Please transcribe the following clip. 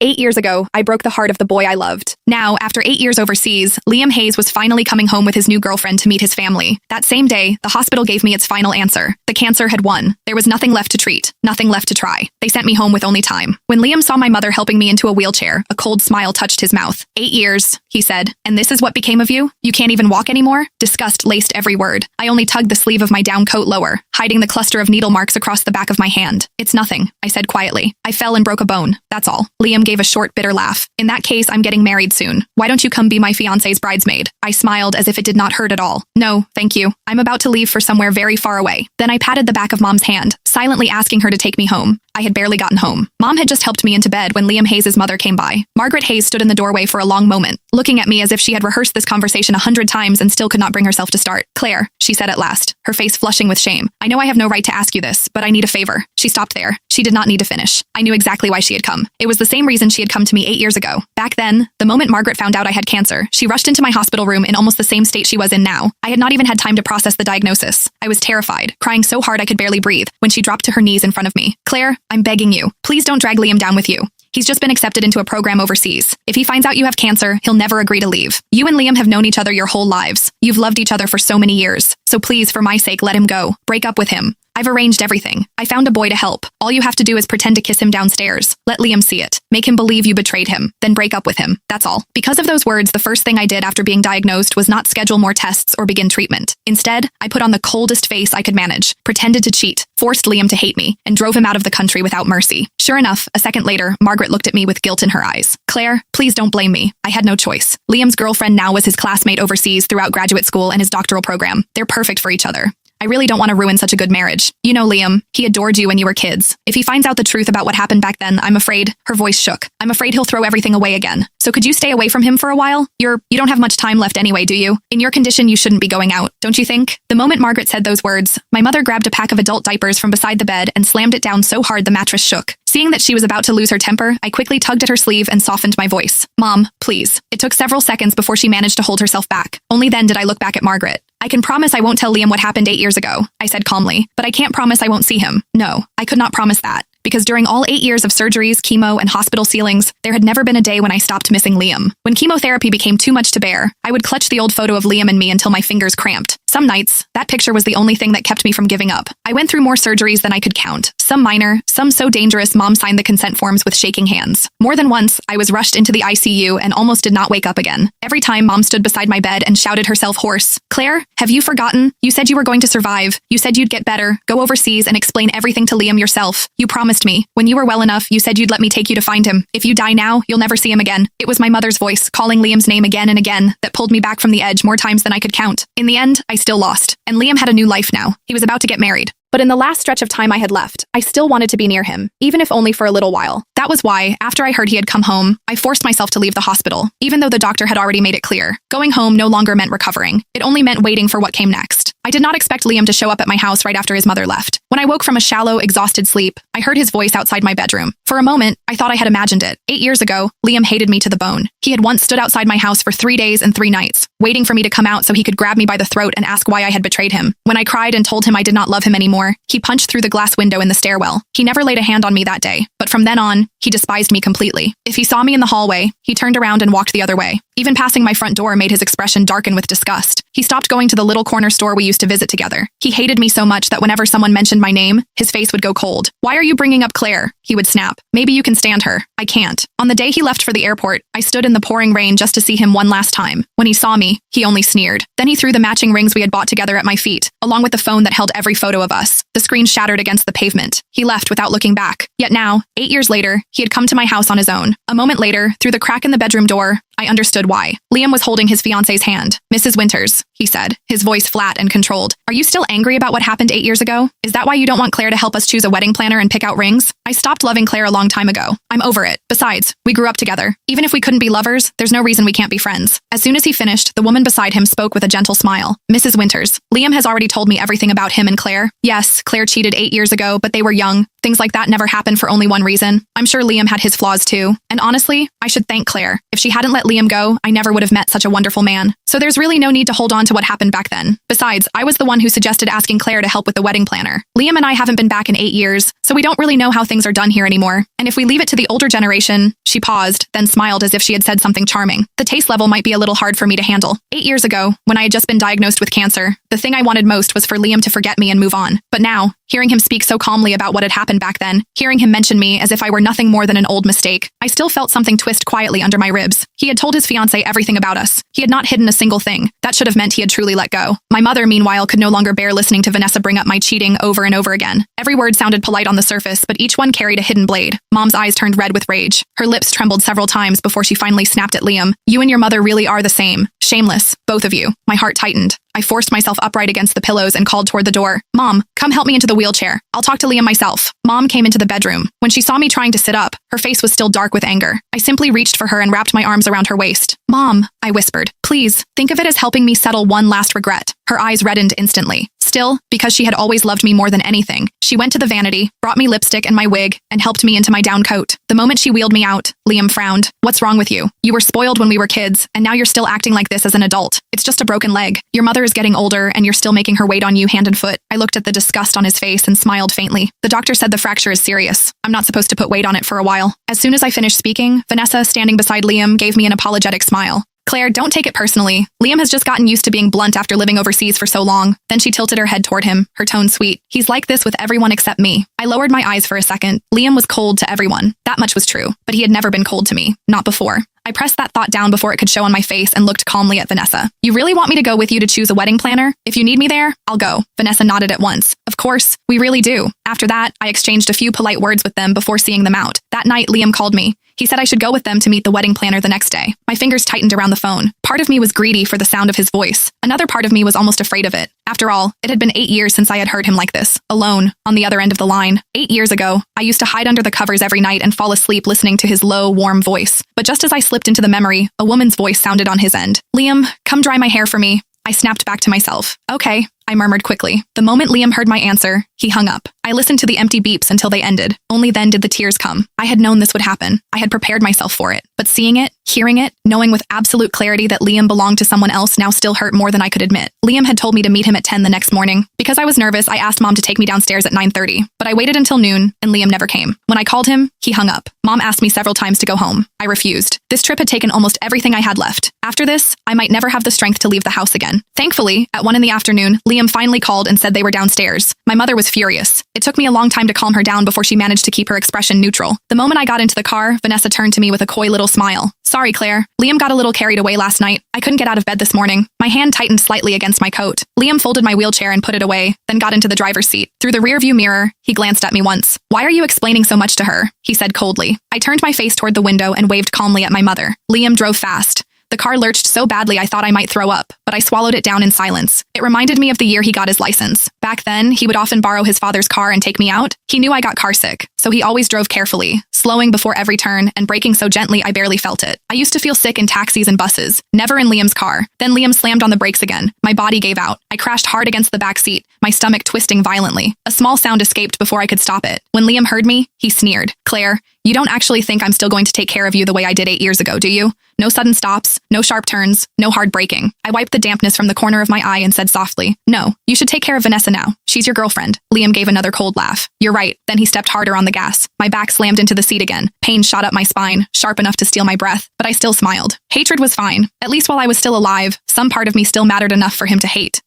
8 years ago, I broke the heart of the boy I loved. Now, after 8 years overseas, Liam Hayes was finally coming home with his new girlfriend to meet his family. That same day, the hospital gave me its final answer. The cancer had won. There was nothing left to treat, nothing left to try. They sent me home with only time. When Liam saw my mother helping me into a wheelchair, a cold smile touched his mouth. 8 years, he said. And this is what became of you? You can't even walk anymore? Disgust laced every word. I only tugged the sleeve of my down coat lower, hiding the cluster of needle marks across the back of my hand. It's nothing, I said quietly. I fell and broke a bone. That's all. Liam gave a short, bitter laugh. In that case, I'm getting married soon. Why don't you come be my fiancé's bridesmaid? I smiled as if it did not hurt at all. No, thank you. I'm about to leave for somewhere very far away. Then I patted the back of Mom's hand, silently asking her to take me home. I had barely gotten home. Mom had just helped me into bed when Liam Hayes' mother came by. Margaret Hayes stood in the doorway for a long moment, looking at me as if she had rehearsed this conversation 100 times and still could not bring herself to start. Claire, she said at last, her face flushing with shame. I know I have no right to ask you this, but I need a favor. She stopped there. She did not need to finish. I knew exactly why she had come. It was the same reason she had come to me 8 years ago. Back then, the moment Margaret found out I had cancer, she rushed into my hospital room in almost the same state she was in now. I had not even had time to process the diagnosis. I was terrified, crying so hard I could barely breathe, when she dropped to her knees in front of me. Claire, I'm begging you. Please don't drag Liam down with you. He's just been accepted into a program overseas. If he finds out you have cancer, he'll never agree to leave. You and Liam have known each other your whole lives. You've loved each other for so many years. So please, for my sake, let him go. Break up with him. I've arranged everything. I found a boy to help. All you have to do is pretend to kiss him downstairs. Let Liam see it. Make him believe you betrayed him. Then break up with him. That's all. Because of those words, the first thing I did after being diagnosed was not schedule more tests or begin treatment. Instead, I put on the coldest face I could manage, pretended to cheat, forced Liam to hate me, and drove him out of the country without mercy. Sure enough, a second later, Margaret looked at me with guilt in her eyes. Claire, please don't blame me. I had no choice. Liam's girlfriend now was his classmate overseas throughout graduate school and his doctoral program. They're perfect for each other. I really don't want to ruin such a good marriage. You know Liam, he adored you when you were kids. If he finds out the truth about what happened back then, I'm afraid, her voice shook. I'm afraid he'll throw everything away again. So could you stay away from him for a while? You don't have much time left anyway, do you? In your condition, you shouldn't be going out, don't you think? The moment Margaret said those words, my mother grabbed a pack of adult diapers from beside the bed and slammed it down so hard the mattress shook. Seeing that she was about to lose her temper, I quickly tugged at her sleeve and softened my voice. Mom, please. It took several seconds before she managed to hold herself back. Only then did I look back at Margaret. I can promise I won't tell Liam what happened 8 years ago, I said calmly, but I can't promise I won't see him. No, I could not promise that. Because during all 8 years of surgeries, chemo, and hospital ceilings, there had never been a day when I stopped missing Liam. When chemotherapy became too much to bear, I would clutch the old photo of Liam and me until my fingers cramped. Some nights, that picture was the only thing that kept me from giving up. I went through more surgeries than I could count. Some minor, some so dangerous Mom signed the consent forms with shaking hands. More than once, I was rushed into the ICU and almost did not wake up again. Every time Mom stood beside my bed and shouted herself hoarse, Claire, have you forgotten? You said you were going to survive. You said you'd get better, go overseas and explain everything to Liam yourself. You promised me. When you were well enough, you said you'd let me take you to find him. If you die now, you'll never see him again. It was my mother's voice, calling Liam's name again and again, that pulled me back from the edge more times than I could count. In the end, I still lost. And Liam had a new life now. He was about to get married. But in the last stretch of time I had left, I still wanted to be near him, even if only for a little while. That was why, after I heard he had come home, I forced myself to leave the hospital, even though the doctor had already made it clear. Going home no longer meant recovering. It only meant waiting for what came next. I did not expect Liam to show up at my house right after his mother left. When I woke from a shallow, exhausted sleep, I heard his voice outside my bedroom. For a moment, I thought I had imagined it. 8 years ago, Liam hated me to the bone. He had once stood outside my house for 3 days and 3 nights, waiting for me to come out so he could grab me by the throat and ask why I had betrayed him. When I cried and told him I did not love him anymore, he punched through the glass window in the stairwell. He never laid a hand on me that day, but from then on, he despised me completely. If he saw me in the hallway, he turned around and walked the other way. Even passing my front door made his expression darken with disgust. He stopped going to the little corner store we used to visit together. He hated me so much that whenever someone mentioned my name, his face would go cold. Why are you bringing up Claire? He would snap. Maybe you can stand her. I can't. On the day he left for the airport, I stood in the pouring rain just to see him one last time. When he saw me, he only sneered. Then he threw the matching rings we had bought together at my feet, along with the phone that held every photo of us. The screen shattered against the pavement. He left without looking back. Yet now, 8 years later, he had come to my house on his own. A moment later, through the crack in the bedroom door, I understood why. Liam was holding his fiancée's hand. Mrs. Winters, he said, his voice flat and controlled. Are you still angry about what happened 8 years ago? Is that why you don't want Claire to help us choose a wedding planner and pick out rings? I stopped loving Claire a long time ago. I'm over it. Besides, we grew up together. Even if we couldn't be lovers, there's no reason we can't be friends. As soon as he finished, the woman beside him spoke with a gentle smile. Mrs. Winters, Liam has already told me everything about him and Claire. Yes, Claire cheated 8 years ago, but they were young. Things like that never happen for only one reason. I'm I'm sure Liam had his flaws too. And honestly, I should thank Claire. If she hadn't let Liam go, I never would have met such a wonderful man. So there's really no need to hold on to what happened back then. Besides, I was the one who suggested asking Claire to help with the wedding planner. Liam and I haven't been back in 8 years, so we don't really know how things are done here anymore. And if we leave it to the older generation, she paused, then smiled as if she had said something charming. The taste level might be a little hard for me to handle. 8 years ago, when I had just been diagnosed with cancer, the thing I wanted most was for Liam to forget me and move on. But now, hearing him speak so calmly about what had happened back then, hearing him mention me as if I were nothing more than an old mistake, I still felt something twist quietly under my ribs. He had told his fiancée everything about us. He had not hidden a single thing. That should have meant he had truly let go. My mother, meanwhile, could no longer bear listening to Vanessa bring up my cheating over and over again. Every word sounded polite on the surface, but each one carried a hidden blade. Mom's eyes turned red with rage. Her lips trembled several times before she finally snapped at Liam. You and your mother really are the same. Shameless, both of you. My heart tightened. I forced myself upright against the pillows and called toward the door. Mom, come help me into the wheelchair. I'll talk to Liam myself. Mom came into the bedroom. When she saw me trying to sit up, her face was still dark with anger. I simply reached for her and wrapped my arms around her waist. Mom, I whispered, please, think of it as helping me settle one last regret. Her eyes reddened instantly. Still, because she had always loved me more than anything, she went to the vanity, brought me lipstick and my wig, and helped me into my down coat. The moment she wheeled me out, Liam frowned. What's wrong with you? You were spoiled when we were kids, and now you're still acting like this as an adult. It's just a broken leg. Your mother is getting older, and you're still making her wait on you hand and foot. I looked at the disgust on his face and smiled faintly. The doctor said the fracture is serious. I'm not supposed to put weight on it for a while. As soon as I finished speaking, Vanessa, standing beside Liam, gave me an apologetic smile. Claire, don't take it personally. Liam has just gotten used to being blunt after living overseas for so long. Then she tilted her head toward him, her tone sweet. He's like this with everyone except me. I lowered my eyes for a second. Liam was cold to everyone. That much was true. But he had never been cold to me. Not before. I pressed that thought down before it could show on my face and looked calmly at Vanessa. You really want me to go with you to choose a wedding planner? If you need me there, I'll go. Vanessa nodded at once. Of course, we really do. After that, I exchanged a few polite words with them before seeing them out. That night, Liam called me. He said I should go with them to meet the wedding planner the next day. My fingers tightened around the phone. Part of me was greedy for the sound of his voice. Another part of me was almost afraid of it. After all, it had been 8 years since I had heard him like this, alone, on the other end of the line. 8 years ago, I used to hide under the covers every night and fall asleep listening to his low, warm voice. But just as I slipped into the memory, a woman's voice sounded on his end. Liam, come dry my hair for me. I snapped back to myself. Okay, I murmured quickly. The moment Liam heard my answer, he hung up. I listened to the empty beeps until they ended. Only then did the tears come. I had known this would happen. I had prepared myself for it. But seeing it, hearing it, knowing with absolute clarity that Liam belonged to someone else now still hurt more than I could admit. Liam had told me to meet him at 10 the next morning. Because I was nervous, I asked Mom to take me downstairs at 9:30. But I waited until noon, and Liam never came. When I called him, he hung up. Mom asked me several times to go home. I refused. This trip had taken almost everything I had left. After this, I might never have the strength to leave the house again. Thankfully, at 1 in the afternoon, Liam finally called and said they were downstairs. My mother was furious. It took me a long time to calm her down before she managed to keep her expression neutral. The moment I got into the car, Vanessa turned to me with a coy little smile. Sorry, Claire. Liam got a little carried away last night. I couldn't get out of bed this morning. My hand tightened slightly against my coat. Liam folded my wheelchair and put it away, then got into the driver's seat. Through the rearview mirror, he glanced at me once. Why are you explaining so much to her? He said coldly. I turned my face toward the window and waved calmly at my mother. Liam drove fast. The car lurched so badly I thought I might throw up, but I swallowed it down in silence. It reminded me of the year he got his license. Back then, he would often borrow his father's car and take me out. He knew I got carsick, so he always drove carefully, slowing before every turn and braking so gently I barely felt it. I used to feel sick in taxis and buses, never in Liam's car. Then Liam slammed on the brakes again. My body gave out. I crashed hard against the back seat, my stomach twisting violently. A small sound escaped before I could stop it. When Liam heard me, he sneered. Claire, you don't actually think I'm still going to take care of you the way I did 8 years ago, do you? No sudden stops, no sharp turns, no hard braking. I wiped the dampness from the corner of my eye and said softly, no, you should take care of Vanessa now. She's your girlfriend. Liam gave another cold laugh. You're right. Then he stepped harder on the gas. My back slammed into the seat again. Pain shot up my spine, sharp enough to steal my breath, but I still smiled. Hatred was fine. At least while I was still alive, some part of me still mattered enough for him to hate.